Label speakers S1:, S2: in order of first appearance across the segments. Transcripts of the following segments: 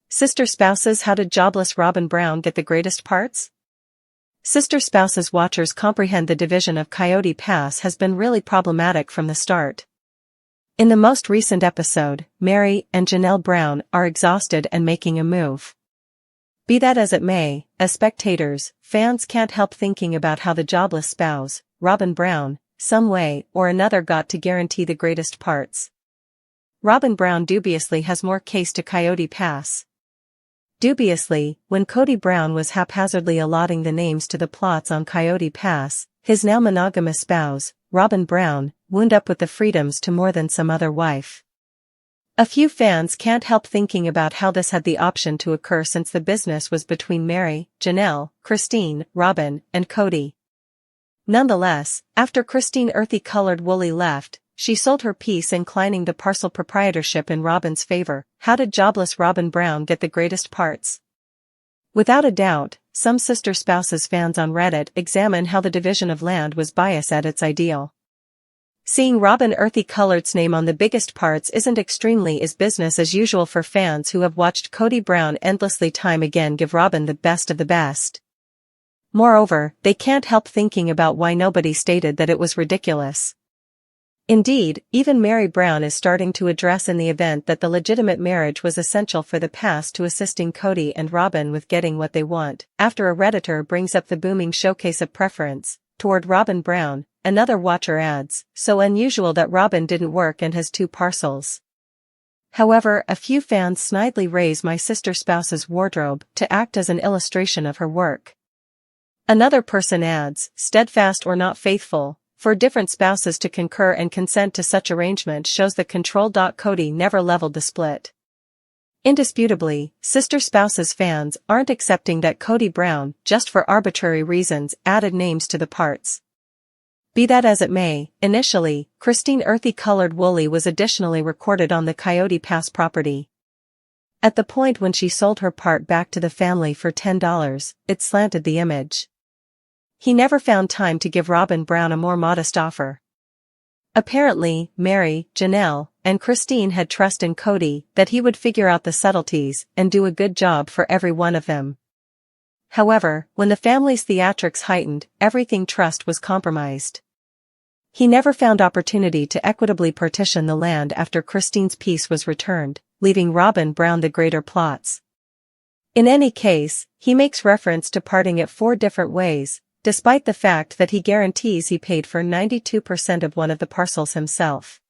S1: Sister spouses. How did jobless Robyn Brown get the greatest parts? Sister spouses. Watchers comprehend the division of Coyote Pass has been really problematic from the start. In the most recent episode, Mary and Janelle Brown are exhausted and making a move. Be that as it may, as spectators, fans can't help thinking about how the jobless spouse, Robyn Brown, some way or another got to guarantee the greatest parts. Robyn Brown dubiously has more case to Coyote Pass. Dubiously, when Kody Brown was haphazardly allotting the names to the plots on Coyote Pass, his now monogamous spouse, Robyn Brown, wound up with the freedoms to more than some other wife. A few fans can't help thinking about how this had the option to occur since the business was between Mary, Janelle, Christine, Robyn, and Kody. Nonetheless, after Christine earthy-colored Woolley left, she sold her piece inclining the parcel proprietorship in Robyn's favor. How did jobless Robyn Brown get the greatest parts? Without a doubt, some sister spouses fans on Reddit examine how the division of land was biased at its ideal. Seeing Robyn earthy-colored's name on the biggest parts isn't extremely is business as usual for fans who have watched Kody Brown endlessly time again give Robyn the best of the best. Moreover, they can't help thinking about why nobody stated that it was ridiculous. Indeed, even Mary Brown is starting to address in the event that the legitimate marriage was essential for the past to assisting Kody and Robyn with getting what they want. After a Redditor brings up the booming showcase of preference toward Robyn Brown, another watcher adds, so unusual that Robyn didn't work and has 2 parcels. However, a few fans snidely raise my sister spouse's wardrobe to act as an illustration of her work. Another person adds, steadfast or not faithful, for different spouses to concur and consent to such arrangement shows that control. Kody never leveled the split. Indisputably, sister spouses fans aren't accepting that Kody Brown, just for arbitrary reasons, added names to the parts. Be that as it may, initially, Christine earthy-colored Woolley was additionally recorded on the Coyote Pass property. At the point when she sold her part back to the family for $10, it slanted the image. He never found time to give Robyn Brown a more modest offer. Apparently, Mary, Janelle, and Christine had trust in Kody that he would figure out the subtleties and do a good job for every one of them. However, when the family's theatrics heightened, everything trust was compromised. He never found opportunity to equitably partition the land after Christine's piece was returned, leaving Robyn Brown the greater plots. In any case, he makes reference to parting it 4 different ways, despite the fact that he guarantees he paid for 92% of one of the parcels himself.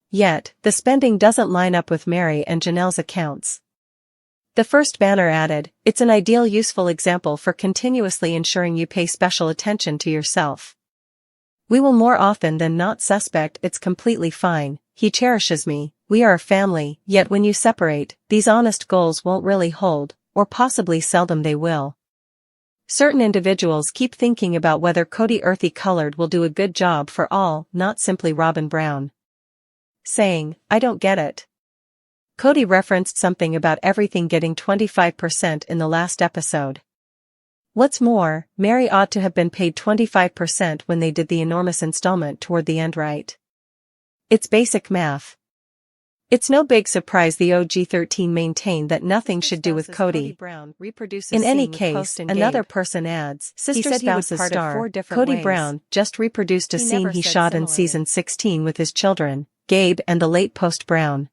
S1: Yet, the spending doesn't line up with Mary and Janelle's accounts. The first banner added, "It's an ideal useful example for continuously ensuring you pay special attention to yourself. We will more often than not suspect it's completely fine, he cherishes me, we are a family, yet when you separate, these honest goals won't really hold, or possibly seldom they will." Certain individuals keep thinking about whether Kody earthy-colored will do a good job for all, not simply Robyn Brown. Saying, "I don't get it." Kody referenced something about everything getting 25% in the last episode. What's more, Mary ought to have been paid 25% when they did the enormous installment toward the end, right? It's basic math. It's no big surprise the OG-13 maintained that nothing should do with Kody. In any case, another person adds, sister spouse's star, Kody Brown, just reproduced a scene he shot in season 16 with his children, Gabe and the late Post Brown.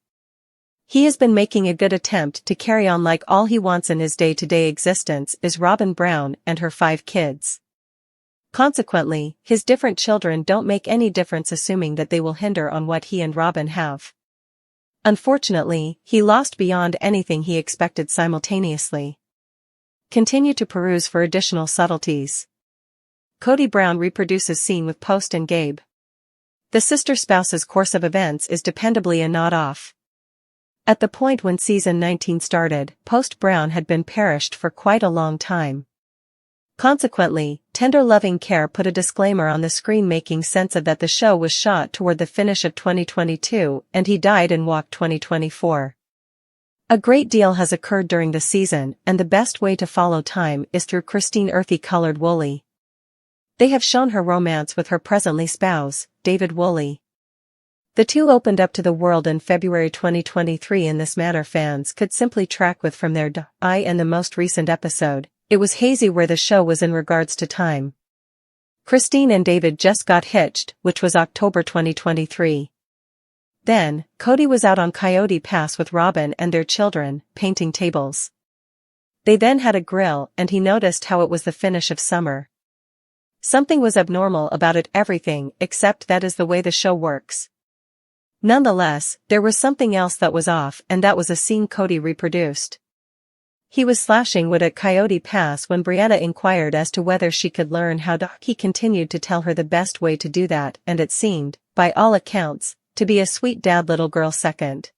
S1: He has been making a good attempt to carry on like all he wants in his day-to-day existence is Robyn Brown and her 5 kids. Consequently, his different children don't make any difference assuming that they will hinder on what he and Robyn have. Unfortunately, he lost beyond anything he expected simultaneously. Continue to peruse for additional subtleties. Kody Brown reproduces scene with Post and Gabe. The sister spouse's course of events is dependably a nod off. At the point when season 19 started, Post Brown had been perished for quite a long time. Consequently, tender loving care put a disclaimer on the screen making sense of that the show was shot toward the finish of 2022 and he died in walk 2024. A great deal has occurred during the season and the best way to follow time is through Christine earthy-colored Woolley. They have shown her romance with her presently spouse, David Woolley. The two opened up to the world in February 2023. In this manner, fans could simply track with from their eye and the most recent episode. It was hazy where the show was in regards to time. Christine and David just got hitched, which was October 2023. Then, Kody was out on Coyote Pass with Robyn and their children, painting tables. They then had a grill and he noticed how it was the finish of summer. Something was abnormal about it, everything except that is the way the show works. Nonetheless, there was something else that was off, and that was a scene Kody reproduced. He was slashing wood at Coyote Pass when Brianna inquired as to whether she could learn how to. He continued to tell her the best way to do that, and it seemed, by all accounts, to be a sweet dad little girl second.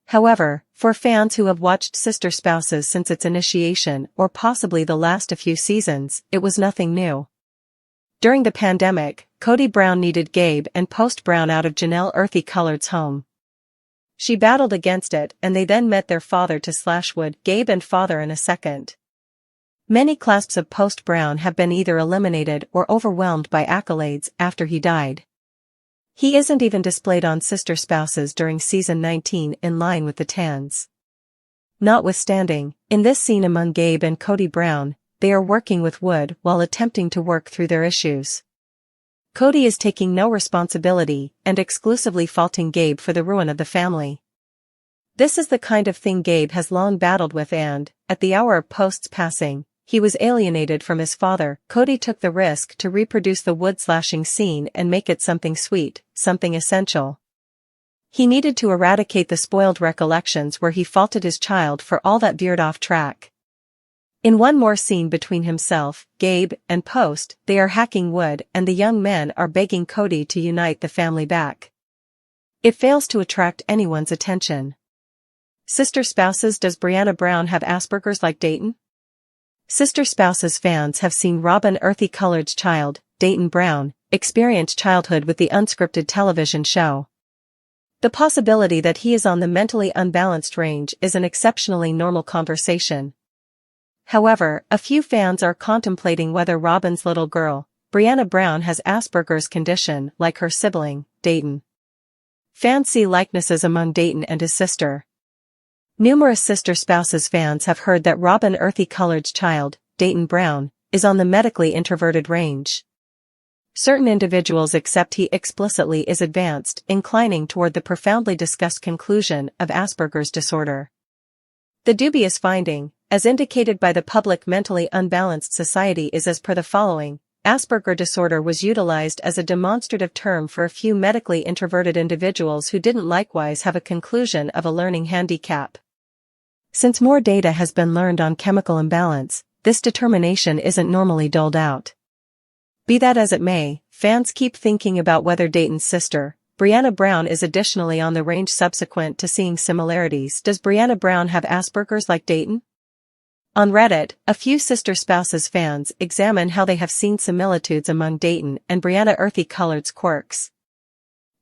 S1: However, for fans who have watched Sister Spouses since its initiation or possibly the last a few seasons, it was nothing new. During the pandemic, Kody Brown needed Gabe and Post Brown out of Janelle Earthy Colored's home. She battled against it and they then met their father to slash wood, Gabe and father in a second. Many clasps of Post Brown have been either eliminated or overwhelmed by accolades after he died. He isn't even displayed on Sister Spouses during season 19 in line with the Tans. Notwithstanding, in this scene among Gabe and Kody Brown, they are working with wood while attempting to work through their issues. Kody is taking no responsibility and exclusively faulting Gabe for the ruin of the family. This is the kind of thing Gabe has long battled with, and, at the hour of Post's passing, he was alienated from his father. Kody took the risk to reproduce the wood slashing scene and make it something sweet, something essential. He needed to eradicate the spoiled recollections where he faulted his child for all that veered off track. In one more scene between himself, Gabe, and Post, they are hacking wood and the young men are begging Kody to unite the family back. It fails to attract anyone's attention. Sister Spouses. Does Brianna Brown have Asperger's like Dayton? Sister Spouses fans have seen Robyn Earthy Colored's child, Dayton Brown, experience childhood with the unscripted television show. The possibility that he is on the mentally unbalanced range is an exceptionally normal conversation. However, a few fans are contemplating whether Robyn's little girl, Brianna Brown, has Asperger's condition like her sibling, Dayton. Fans see likenesses among Dayton and his sister. Numerous Sister Spouses fans have heard that Robyn Earthy Colored's child, Dayton Brown, is on the medically introverted range. Certain individuals accept he explicitly is advanced, inclining toward the profoundly discussed conclusion of Asperger's disorder. The dubious finding, as indicated by the Public Mentally Unbalanced Society, is as per the following: Asperger disorder was utilized as a demonstrative term for a few medically introverted individuals who didn't likewise have a conclusion of a learning handicap. Since more data has been learned on chemical imbalance, this determination isn't normally doled out. Be that as it may, fans keep thinking about whether Dayton's sister, Brianna Brown, is additionally on the range subsequent to seeing similarities. Does Brianna Brown have Asperger's like Dayton? On Reddit, a few Sister Spouses fans examine how they have seen similitudes among Dayton and Brianna Earthy Colored's quirks.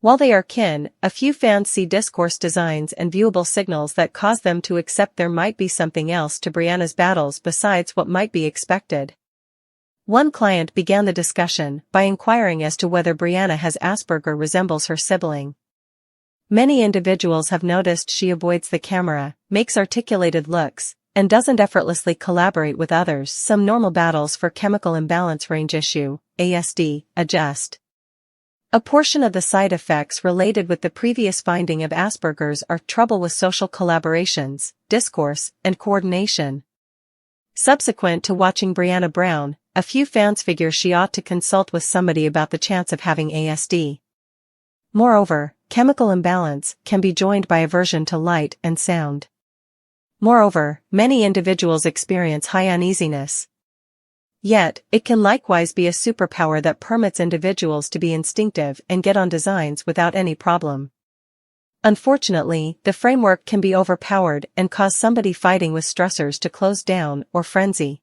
S1: While they are kin, a few fans see discourse designs and viewable signals that cause them to accept there might be something else to Brianna's battles besides what might be expected. One client began the discussion by inquiring as to whether Brianna has Asperger resembles her sibling. Many individuals have noticed she avoids the camera, makes articulated looks, and doesn't effortlessly collaborate with others. Some normal battles for chemical imbalance range issue, ASD, adjust. A portion of the side effects related with the previous finding of Asperger's are trouble with social collaborations, discourse, and coordination. Subsequent to watching Brianna Brown, a few fans figure she ought to consult with somebody about the chance of having ASD. Moreover, chemical imbalance can be joined by aversion to light and sound. Moreover, many individuals experience high uneasiness. Yet, it can likewise be a superpower that permits individuals to be instinctive and get on designs without any problem. Unfortunately, the framework can be overpowered and cause somebody fighting with stressors to close down or frenzy.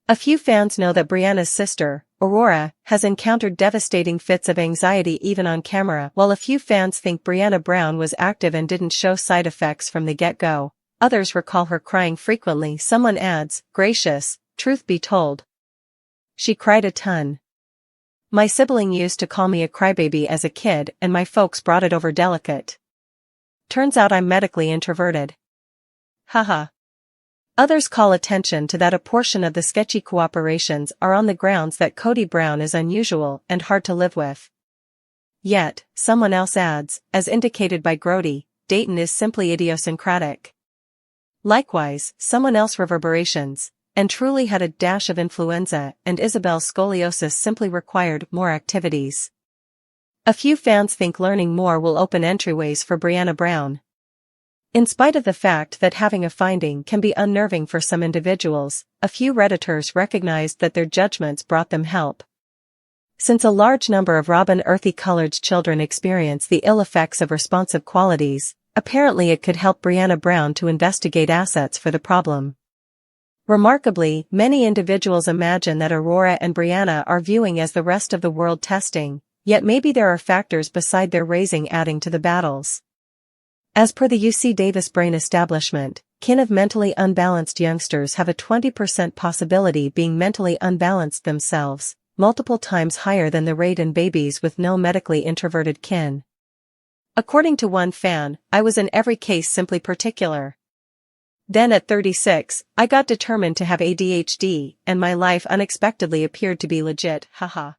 S1: A few fans know that Brianna's sister, Aurora, has encountered devastating fits of anxiety even on camera, while a few fans think Brianna Brown was active and didn't show side effects from the get-go. Others recall her crying frequently. Someone adds, "Gracious, truth be told, she cried a ton." My sibling used to call me a crybaby as a kid and my folks brought it over delicate. Turns out I'm medically introverted. Haha. Others call attention to that a portion of the sketchy cooperations are on the grounds that Kody Brown is unusual and hard to live with. Yet, someone else adds, as indicated by Grody, Dayton is simply idiosyncratic. Likewise, someone else reverberations, and truly had a dash of influenza, and Isabel's scoliosis simply required more activities. A few fans think learning more will open entryways for Brianna Brown. In spite of the fact that having a finding can be unnerving for some individuals, a few Redditors recognized that their judgments brought them help. Since a large number of Robyn earthy colored children experience the ill effects of responsive qualities, apparently it could help Brianna Brown to investigate assets for the problem. Remarkably, many individuals imagine that Aurora and Brianna are viewing as the rest of the world testing, yet maybe there are factors beside their raising adding to the battles. As per the UC Davis Brain Establishment, kin of mentally unbalanced youngsters have a 20% possibility being mentally unbalanced themselves, multiple times higher than the rate in babies with no medically introverted kin. According to one fan, I was in every case simply particular. Then at 36, I got determined to have ADHD, and my life unexpectedly appeared to be legit, haha.